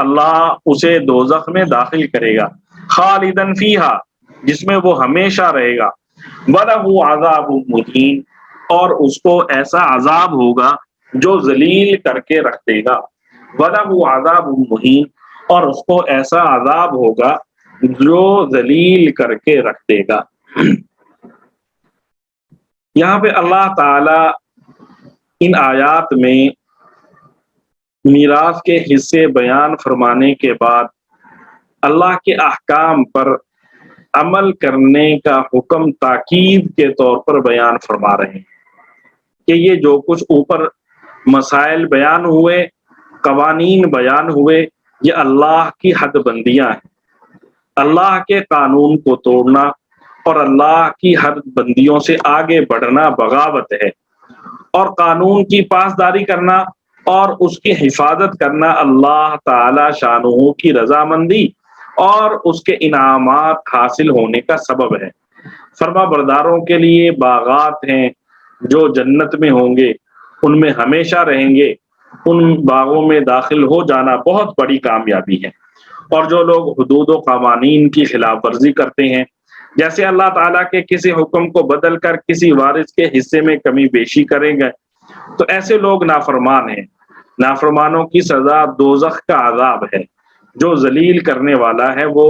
اللہ اسے دوزخ میں داخل کرے گا، خالدن فیہا، جس میں وہ ہمیشہ رہے گا، وَلَهُ عَذَابٌ مُهِینٌ، اور اس کو ایسا عذاب ہوگا جو ذلیل کر کے رکھ دے گا۔ وَلَهُ عَذَابٌ مُهِینٌ، اور اس کو ایسا عذاب ہوگا جو ذلیل کر کے رکھ دے گا۔ یہاں پہ اللہ تعالی ان آیات میں میراث کے حصے بیان فرمانے کے بعد اللہ کے احکام پر عمل کرنے کا حکم تاکید کے طور پر بیان فرما رہے ہیں کہ یہ جو کچھ اوپر مسائل بیان ہوئے، قوانین بیان ہوئے، یہ اللہ کی حد بندیاں ہیں، اللہ کے قانون کو توڑنا اور اللہ کی ہر بندیوں سے آگے بڑھنا بغاوت ہے، اور قانون کی پاسداری کرنا اور اس کی حفاظت کرنا اللہ تعالی شانہ کی رضامندی اور اس کے انعامات حاصل ہونے کا سبب ہے۔ فرما برداروں کے لیے باغات ہیں جو جنت میں ہوں گے، ان میں ہمیشہ رہیں گے، ان باغوں میں داخل ہو جانا بہت بڑی کامیابی ہے۔ اور جو لوگ حدود و قوانین کی خلاف ورزی کرتے ہیں، جیسے اللہ تعالیٰ کے کسی حکم کو بدل کر کسی وارث کے حصے میں کمی بیشی کریں گے، تو ایسے لوگ نافرمان ہیں۔ نافرمانوں کی سزا دوزخ کا عذاب ہے، جو ذلیل کرنے والا ہے وہ،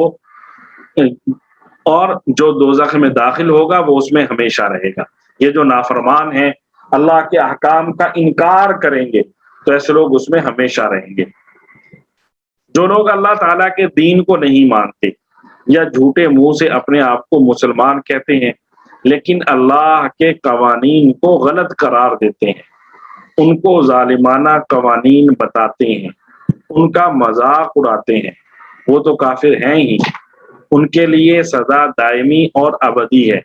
اور جو دوزخ میں داخل ہوگا وہ اس میں ہمیشہ رہے گا۔ یہ جو نافرمان ہیں، اللہ کے احکام کا انکار کریں گے، تو ایسے لوگ اس میں ہمیشہ رہیں گے۔ جو لوگ اللہ تعالیٰ کے دین کو نہیں مانتے یا جھوٹے منہ سے اپنے آپ کو مسلمان کہتے ہیں لیکن اللہ کے قوانین کو غلط قرار دیتے ہیں، ان کو ظالمانہ قوانین بتاتے ہیں، ان کا مذاق اڑاتے ہیں، وہ تو کافر ہیں ہی، ان کے لیے سزا دائمی اور ابدی ہے،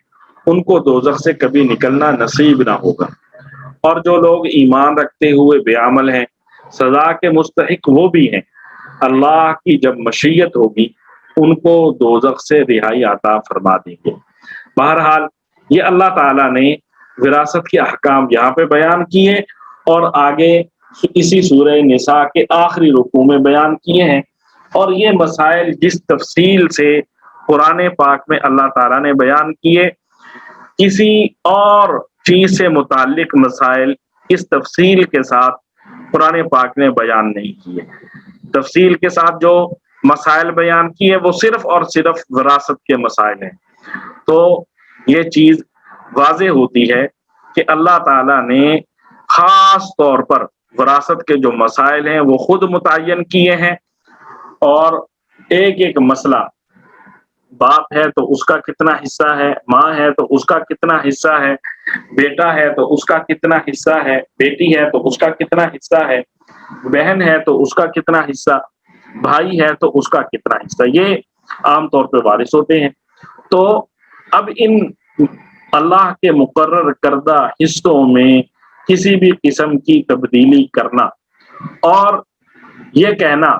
ان کو دوزخ سے کبھی نکلنا نصیب نہ ہوگا۔ اور جو لوگ ایمان رکھتے ہوئے بے عمل ہیں، سزا کے مستحق وہ بھی ہیں، اللہ کی جب مشیت ہوگی ان کو دوزخ سے رہائی عطا فرما دیں گے۔ بہرحال یہ اللہ تعالیٰ نے وراثت کے احکام یہاں پہ بیان کیے اور آگے اسی سورہ نساء کے آخری رکوع میں بیان کیے ہیں، اور یہ مسائل جس تفصیل سے قرآن پاک میں اللہ تعالیٰ نے بیان کیے، کسی اور چیز سے متعلق مسائل اس تفصیل کے ساتھ قرآن پاک نے بیان نہیں کیے۔ تفصیل کے ساتھ جو مسائل بیان کیے وہ صرف اور صرف وراثت کے مسائل ہیں۔ تو یہ چیز واضح ہوتی ہے کہ اللہ تعالیٰ نے خاص طور پر وراثت کے جو مسائل ہیں وہ خود متعین کیے ہیں، اور ایک ایک مسئلہ، باپ ہے تو اس کا کتنا حصہ ہے، ماں ہے تو اس کا کتنا حصہ ہے، بیٹا ہے تو اس کا کتنا حصہ ہے، بیٹی ہے تو اس کا کتنا حصہ ہے، بہن ہے تو اس کا کتنا حصہ، بھائی ہے تو اس کا کتنا حصہ، یہ عام طور پہ وارث ہوتے ہیں۔ تو اب ان اللہ کے مقرر کردہ حصوں میں کسی بھی قسم کی تبدیلی کرنا اور یہ کہنا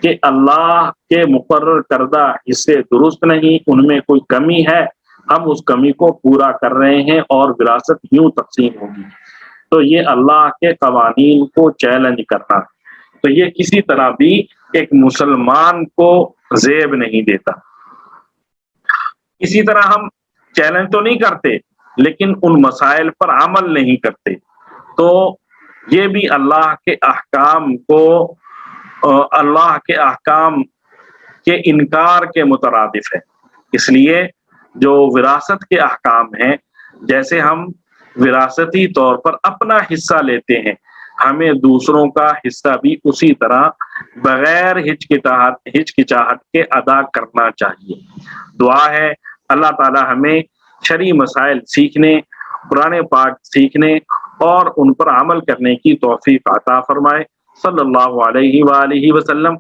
کہ اللہ کے مقرر کردہ حصے درست نہیں، ان میں کوئی کمی ہے، ہم اس کمی کو پورا کر رہے ہیں اور وراثت یوں تقسیم ہوگی، تو یہ اللہ کے قوانین کو چیلنج کرنا، تو یہ کسی طرح بھی ایک مسلمان کو زیب نہیں دیتا۔ اسی طرح ہم چیلنج تو نہیں کرتے لیکن ان مسائل پر عمل نہیں کرتے، تو یہ بھی اللہ کے احکام کو، اللہ کے احکام کے انکار کے مترادف ہے۔ اس لیے جو وراثت کے احکام ہیں، جیسے ہم وراثتی طور پر اپنا حصہ لیتے ہیں، ہمیں دوسروں کا حصہ بھی اسی طرح بغیر ہچکچاہٹ کے ادا کرنا چاہیے۔ دعا ہے اللہ تعالی ہمیں شرعی مسائل سیکھنے، قرآن پاک سیکھنے اور ان پر عمل کرنے کی توفیق عطا فرمائے۔ صلی اللہ علیہ وآلہ وسلم۔